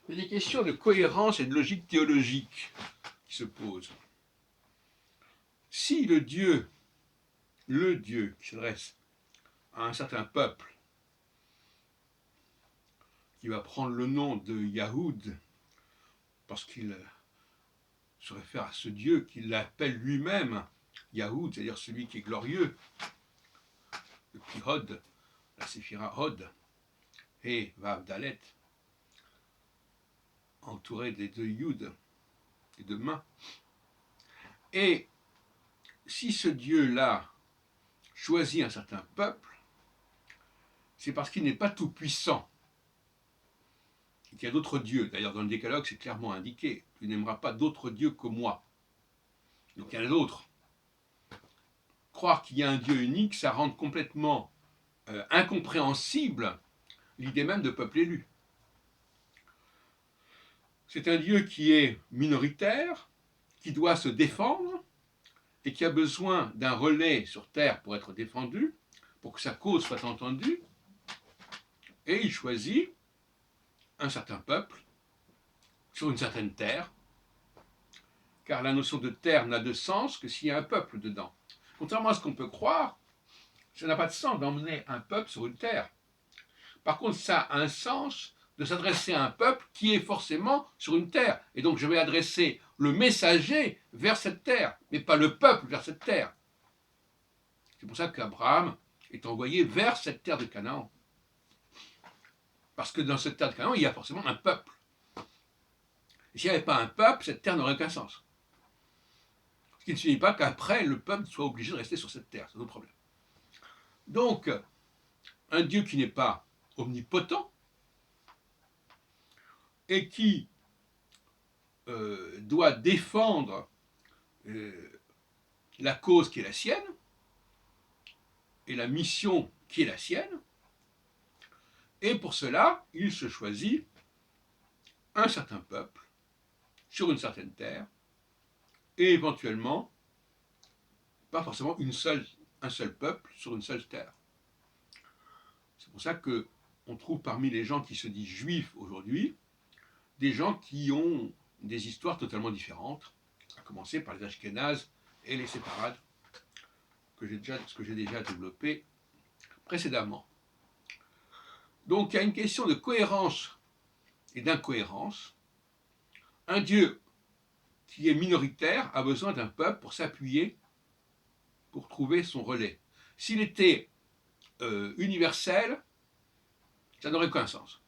Il y a des questions de cohérence et de logique théologique qui se posent. Si le Dieu qui s'adresse à un certain peuple, qui va prendre le nom de Yahoud, parce qu'il se réfère à ce Dieu qu'il l'appelle lui-même Yahoud, c'est-à-dire celui qui est glorieux, depuis Hod, la séphira Hod, et Vav Dalet, entouré des deux Yud, des deux mains. Et si ce Dieu-là choisit un certain peuple, c'est parce qu'il n'est pas tout puissant. Il y a d'autres dieux. D'ailleurs, dans le décalogue, c'est clairement indiqué. Tu n'aimeras pas d'autres dieux que moi. Donc il y en a d'autres. Croire qu'il y a un Dieu unique, ça rend complètement incompréhensible l'idée même de peuple élu. C'est un Dieu qui est minoritaire, qui doit se défendre et qui a besoin d'un relais sur terre pour être défendu, pour que sa cause soit entendue. Et il choisit un certain peuple sur une certaine terre, car la notion de terre n'a de sens que s'il y a un peuple dedans. Contrairement à ce qu'on peut croire, ça n'a pas de sens d'emmener un peuple sur une terre. Par contre, ça a un sens de s'adresser à un peuple qui est forcément sur une terre. Et donc je vais adresser le messager vers cette terre, mais pas le peuple vers cette terre. C'est pour ça qu'Abraham est envoyé vers cette terre de Canaan. Parce que dans cette terre de Canaan, il y a forcément un peuple. Et s'il n'y avait pas un peuple, cette terre n'aurait aucun sens. Ce qui ne signifie pas qu'après, le peuple soit obligé de rester sur cette terre. C'est un autre problème. Donc, un Dieu qui n'est pas omnipotent et qui doit défendre la cause qui est la sienne et la mission qui est la sienne. Et pour cela, il se choisit un certain peuple sur une certaine terre et éventuellement, pas forcément un seul peuple sur une seule terre. C'est pour ça qu'on trouve parmi les gens qui se disent juifs aujourd'hui des gens qui ont des histoires totalement différentes, à commencer par les Ashkénazes et les séparades, ce que j'ai déjà développé précédemment. Donc il y a une question de cohérence et d'incohérence. Un Dieu qui est minoritaire a besoin d'un peuple pour s'appuyer, pour trouver son relais. S'il était universel, ça n'aurait aucun sens.